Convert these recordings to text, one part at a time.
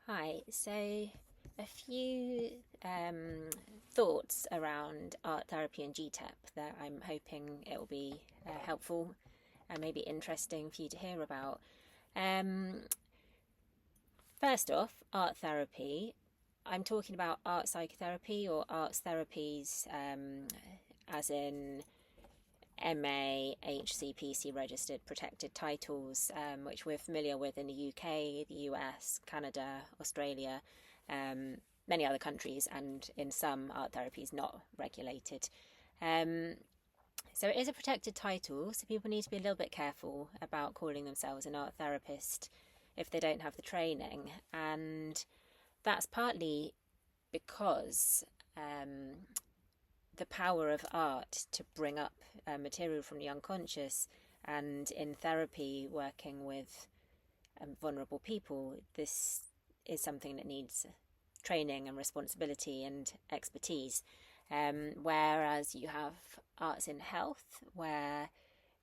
Hi, so a few thoughts around art therapy and G-TEP that I'm hoping it will be helpful and maybe interesting for you to hear about. Um, First off, art therapy. I'm talking about art psychotherapy or arts therapies, as in MA, HCPC registered protected titles, which we're familiar with in the UK, the US, Canada, Australia, many other countries, and in some art therapies not regulated. Um, so it is a protected title, so people need to be a little bit careful about calling themselves an art therapist if they don't have the training. And that's partly because the power of art to bring up material from the unconscious, and in therapy working with vulnerable people, this is something that needs training and responsibility and expertise. Whereas you have arts in health where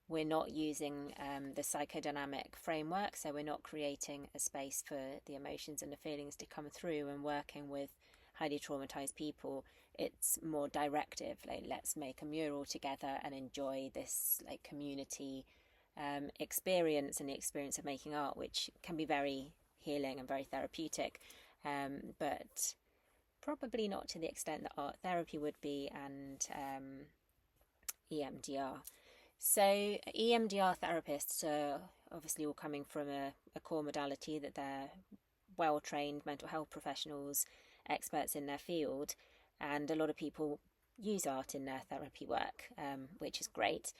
we're not using the psychodynamic framework, so we're not creating a space for the emotions and the feelings to come through, and working with highly traumatized people, it's more directive, like let's make a mural together and enjoy this like community experience, and the experience of making art, which can be very healing and very therapeutic, but probably not to the extent that art therapy would be, and EMDR. So EMDR therapists are obviously all coming from a core modality that they're well-trained mental health professionals, experts in their field, and a lot of people use art in their therapy work, which is great.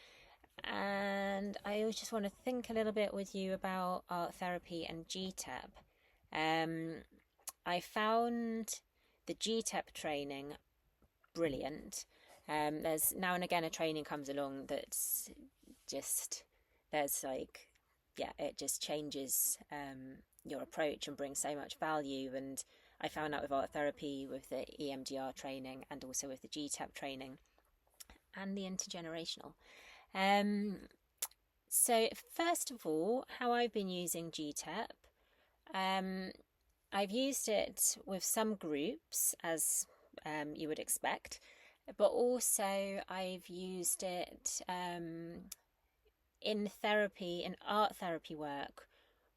And I just want to think a little bit with you about art therapy and G-TEP. I found the G-TEP training brilliant. There's now and again a training comes along that's just, there's like, yeah, it just changes your approach and brings so much value. And I found out with art therapy, with the EMDR training, and also with the G-TEP training and the intergenerational. So first of all, how I've been using G-TEP. I've used it with some groups, as you would expect, but also I've used it in therapy, in art therapy work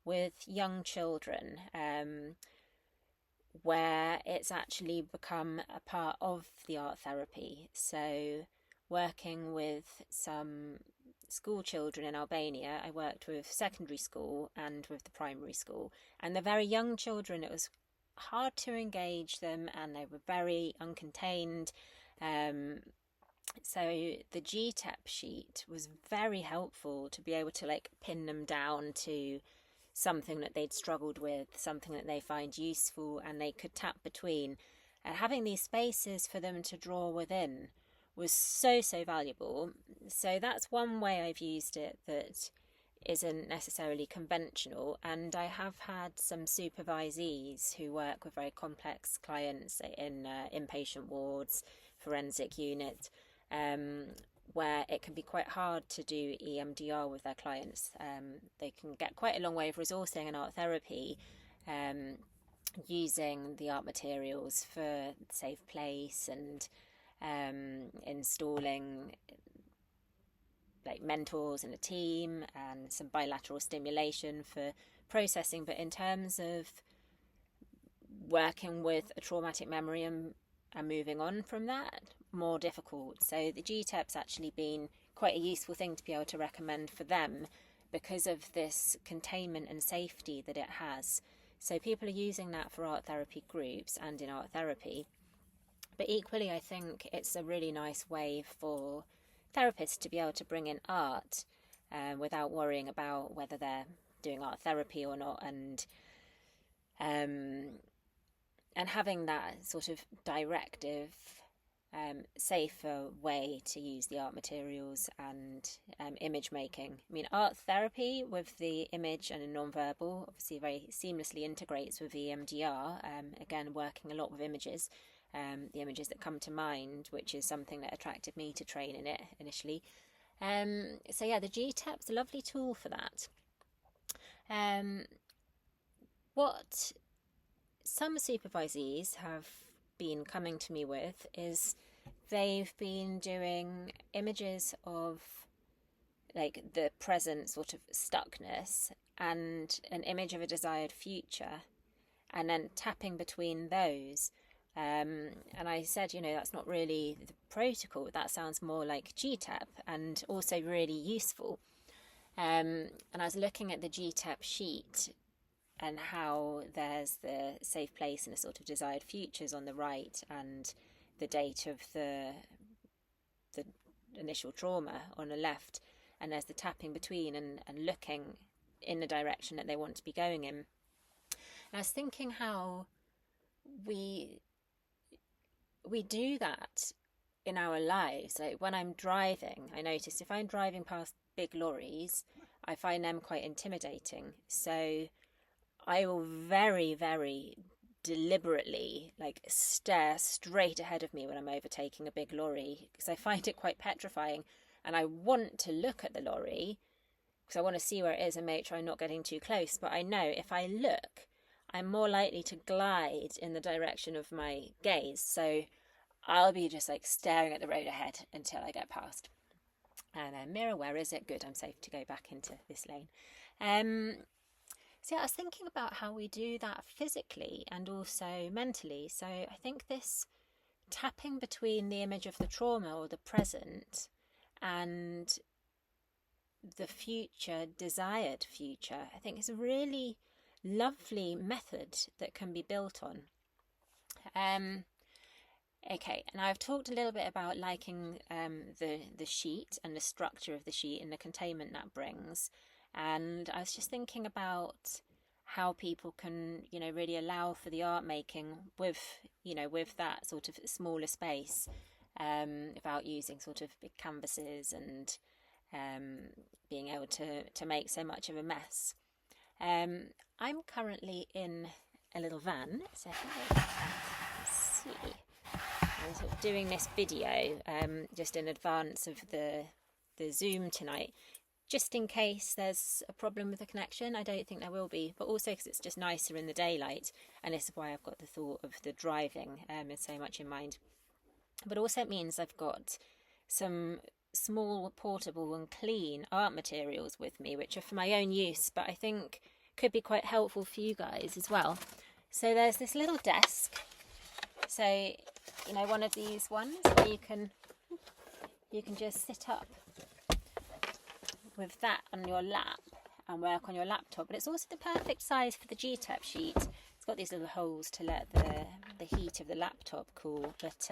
with young children, where it's actually become a part of the art therapy. So working with some school children in Albania, I worked with secondary school and with the primary school, and the very young children, it was hard to engage them and they were very uncontained. So the G-TEP sheet was very helpful to be able to like pin them down to something that they'd struggled with, something that they find useful, and they could tap between. And having these spaces for them to draw within was so valuable. So that's one way I've used it that isn't necessarily conventional. And I have had some supervisees who work with very complex clients in inpatient wards, forensic units, where it can be quite hard to do EMDR with their clients. They can get quite a long way of resourcing an art therapy, using the art materials for safe place, and installing like mentors in a team and some bilateral stimulation for processing. But in terms of working with a traumatic memory and moving on from that, more difficult. So the G-TEP's actually been quite a useful thing to be able to recommend for them because of this containment and safety that it has. So people are using that for art therapy groups and in art therapy. But equally, I think it's a really nice way for therapists to be able to bring in art without worrying about whether they're doing art therapy or not, and having that sort of directive, safer way to use the art materials and image making. I mean, art therapy with the image and the non-verbal obviously very seamlessly integrates with EMDR, again working a lot with images, the images that come to mind, which is something that attracted me to train in it initially. So yeah, the G-TEP's a lovely tool for that. What some supervisees have been coming to me with is they've been doing images of like the present sort of stuckness and an image of a desired future, and then tapping between those. And I said, that's not really the protocol. That sounds more like G-TEP and also really useful. And I was looking at the G-TEP sheet and how there's the safe place and the sort of desired futures on the right and the date of the initial trauma on the left. And there's the tapping between and looking in the direction that they want to be going in. And I was thinking how we do that in our lives. Like when I'm driving, I notice if I'm driving past big lorries, I find them quite intimidating. So I will very, very deliberately stare straight ahead of me when I'm overtaking a big lorry, because I find it quite petrifying, and I want to look at the lorry because I want to see where it is and make sure I'm not getting too close. But I know if I look, I'm more likely to glide in the direction of my gaze. So I'll be just staring at the road ahead until I get past. And mirror, where is it? Good, I'm safe to go back into this lane. So yeah, I was thinking about how we do that physically and also mentally. So I think this tapping between the image of the trauma or the present and the future, desired future, I think is a really lovely method that can be built on. Okay, and I've talked a little bit about liking the sheet and the structure of the sheet and the containment that brings. And I was just thinking about how people can, really allow for the art making with that sort of smaller space, without using sort of big canvases and being able to make so much of a mess. I'm currently in a little van, so let's see. I'm sort of doing this video just in advance of the Zoom tonight, just in case there's a problem with the connection. I don't think there will be, but also because it's just nicer in the daylight, and this is why I've got the thought of the driving so much in mind. But also it means I've got some small, portable and clean art materials with me, which are for my own use, but I think could be quite helpful for you guys as well. So there's this little desk. So, one of these ones where you can just sit up with that on your lap and work on your laptop. But it's also the perfect size for the G-TEP sheet. It's got these little holes to let the heat of the laptop cool, but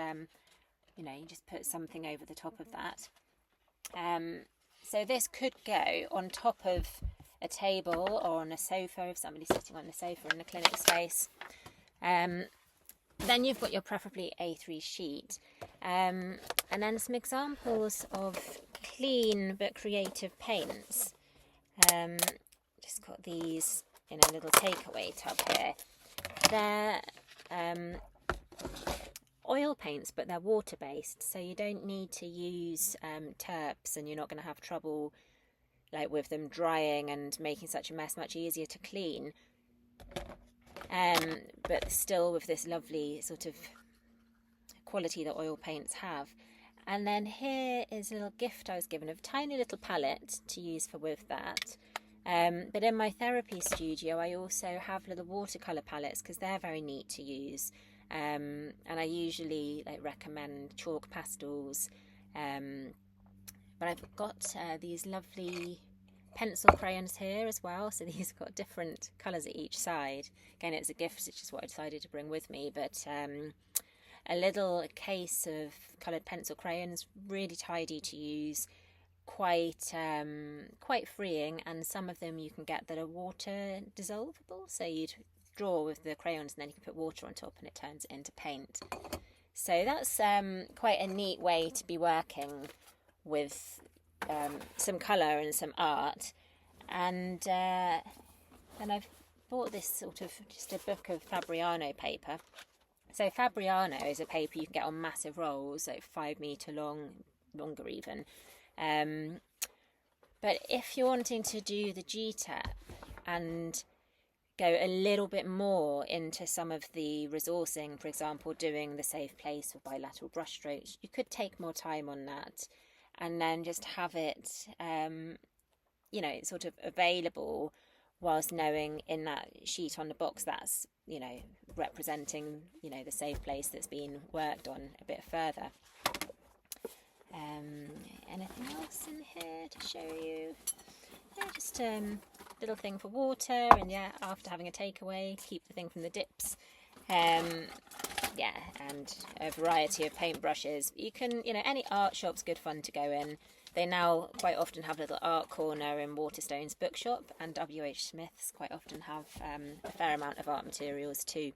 you just put something over the top of that. So this could go on top of a table or on a sofa if somebody's sitting on the sofa in the clinic space. Then you've got your preferably A3 sheet, and then some examples of clean but creative paints. Just got these in a little takeaway tub here. They're oil paints, but they're water-based, so you don't need to use terps, and you're not going to have trouble with them drying and making such a mess. Much easier to clean. But still with this lovely sort of quality that oil paints have. And then here is a little gift I was given of a tiny little palette to use with that. But in my therapy studio I also have little watercolour palettes because they're very neat to use. And I usually recommend chalk pastels. But I've got these lovely pencil crayons here as well, so these have got different colours at each side. Again, it's a gift, which is what I decided to bring with me, but a little case of coloured pencil crayons, really tidy to use, quite freeing, and some of them you can get that are water dissolvable, so you'd draw with the crayons and then you can put water on top and it turns it into paint. So that's quite a neat way to be working with some colour and some art. And I've bought this sort of just a book of Fabriano paper. So Fabriano is a paper you can get on massive rolls, 5 metre long, longer even. But if you're wanting to do the G-TEP and go a little bit more into some of the resourcing, for example, doing the safe place for bilateral brush strokes, you could take more time on that and then just have it, sort of available, whilst knowing in that sheet on the box that's, representing, the safe place that's been worked on a bit further. Anything else in here to show you? Yeah, just little thing for water, and after having a takeaway, keep the thing from the dips. And a variety of paintbrushes. You can, any art shop's good fun to go in. They now quite often have a little art corner in Waterstone's bookshop, and W.H. Smith's quite often have a fair amount of art materials too.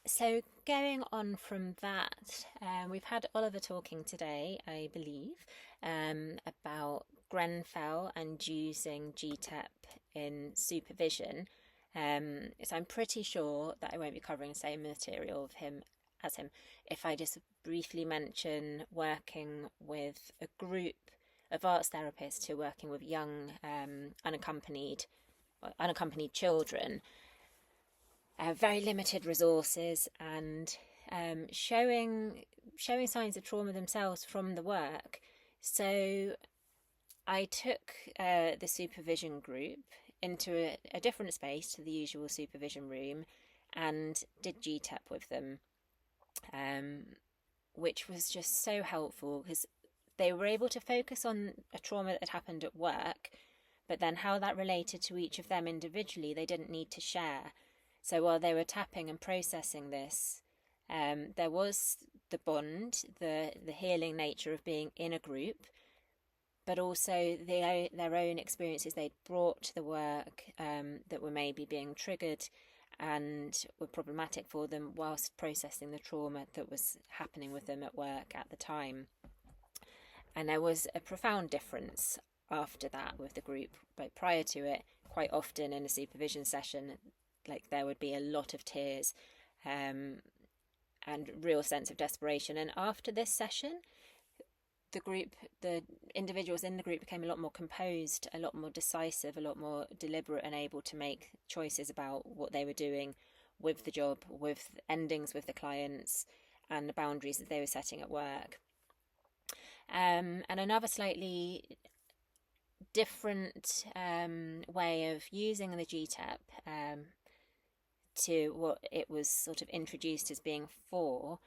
So going on from that, we've had Oliver talking today, I believe, about Grenfell and using G-TEP in supervision. So I'm pretty sure that I won't be covering the same material as him. If I just briefly mention working with a group of arts therapists who are working with young unaccompanied children, very limited resources, and showing signs of trauma themselves from the work. So I took the supervision group into a different space to the usual supervision room and did G-TEP with them, which was just so helpful because they were able to focus on a trauma that had happened at work, but then how that related to each of them individually, they didn't need to share. So while they were tapping and processing this, there was the bond, the healing nature of being in a group, but also their own experiences they'd brought to the work that were maybe being triggered and were problematic for them whilst processing the trauma that was happening with them at work at the time. And there was a profound difference after that with the group, but prior to it, quite often in a supervision session, there would be a lot of tears and real sense of desperation. And after this session, the individuals in the group became a lot more composed, a lot more decisive, a lot more deliberate, and able to make choices about what they were doing with the job, with endings with the clients, and the boundaries that they were setting at work. And another slightly different way of using the G-TEP to what it was sort of introduced as being for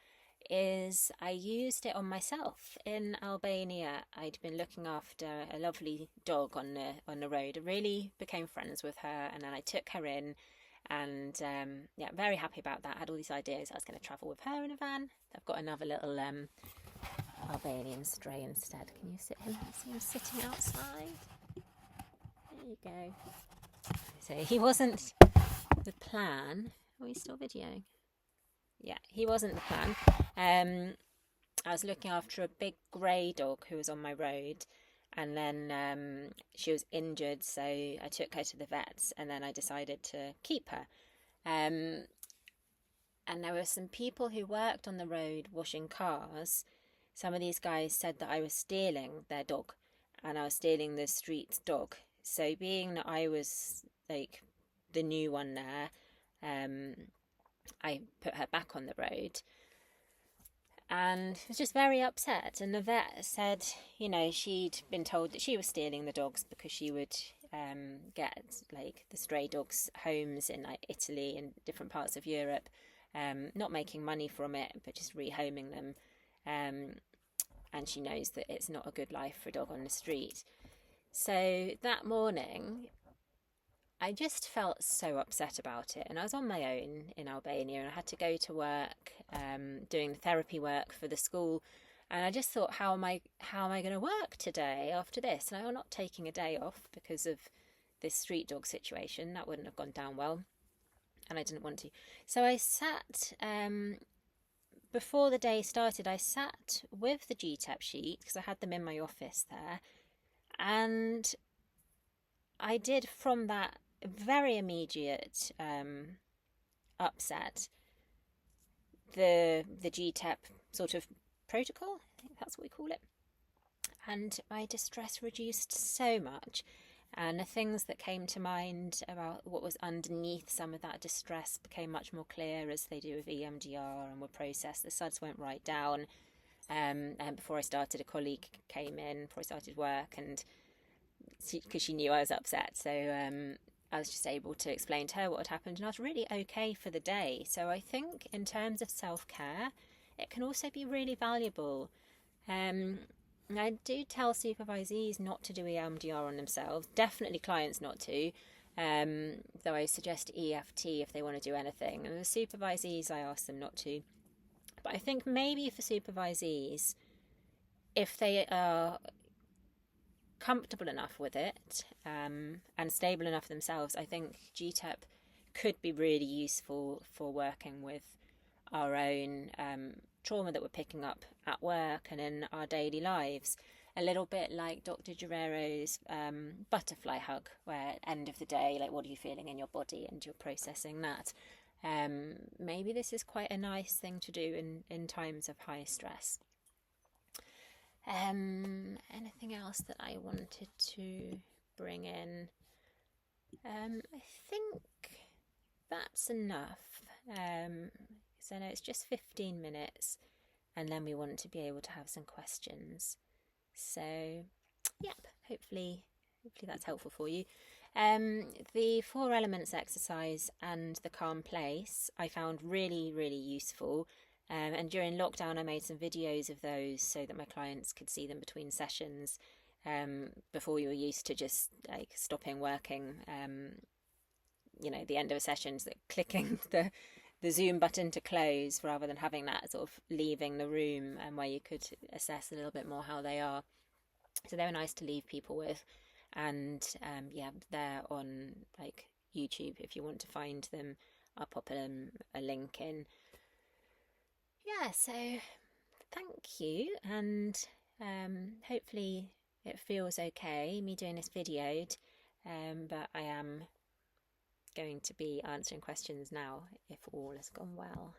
is I used it on myself in Albania. I'd been looking after a lovely dog on the road. I really became friends with her, and then I took her in, and very happy about that. I had all these ideas. I was going to travel with her in a van. I've got another little Albanian stray instead. Can you see him sitting outside? There you go. So he wasn't the plan. Are we still videoing? Yeah, he wasn't the plan. I was looking after a big grey dog who was on my road, and then she was injured, so I took her to the vets, and then I decided to keep her. And there were some people who worked on the road washing cars. Some of these guys said that I was stealing their dog, and I was stealing the street's dog. So being that I was the new one there, I put her back on the road and was just very upset. And the vet said, she'd been told that she was stealing the dogs because she would get the stray dogs homes in Italy and different parts of Europe, not making money from it, but just rehoming them. And she knows that it's not a good life for a dog on the street. So that morning, I just felt so upset about it, and I was on my own in Albania, and I had to go to work, doing the therapy work for the school, and I just thought, how am I going to work today after this? And I'm not taking a day off because of this street dog situation. That wouldn't have gone down well, and I didn't want to. So I sat, before the day started, I sat with the G-TEP sheet because I had them in my office there, and I did from that very immediate upset the G-TEP sort of protocol, I think that's what we call it, and my distress reduced so much. And the things that came to mind about what was underneath some of that distress became much more clear, as they do with EMDR, and were processed. The SUDS went right down. And before I started, a colleague came in before I started work, and because she knew I was upset, so I was just able to explain to her what had happened, and I was really okay for the day. So I think in terms of self-care, it can also be really valuable. I do tell supervisees not to do EMDR on themselves, definitely clients not to, though I suggest EFT if they want to do anything. And the supervisees, I ask them not to. But I think maybe for supervisees, if they are comfortable enough with it and stable enough themselves, I think G-TEP could be really useful for working with our own trauma that we're picking up at work and in our daily lives. A little bit like Dr. Guerrero's butterfly hug, where at the end of the day, like, what are you feeling in your body, and you're processing that. Maybe this is quite a nice thing to do in times of high stress. Anything else that I wanted to bring in? I think that's enough. So I know it's just 15 minutes, and then we want to be able to have some questions. So, yep, hopefully that's helpful for you. The 4 elements exercise and the calm place I found really, really useful. And during lockdown, I made some videos of those so that my clients could see them between sessions. Before you were used to just like stopping working, the end of a session, so clicking the Zoom button to close, rather than having that sort of leaving the room, and where you could assess a little bit more how they are. So they were nice to leave people with. And they're on like YouTube if you want to find them. I'll pop a link in. Yeah, so thank you, and hopefully it feels okay, me doing this video, but I am going to be answering questions now if all has gone well.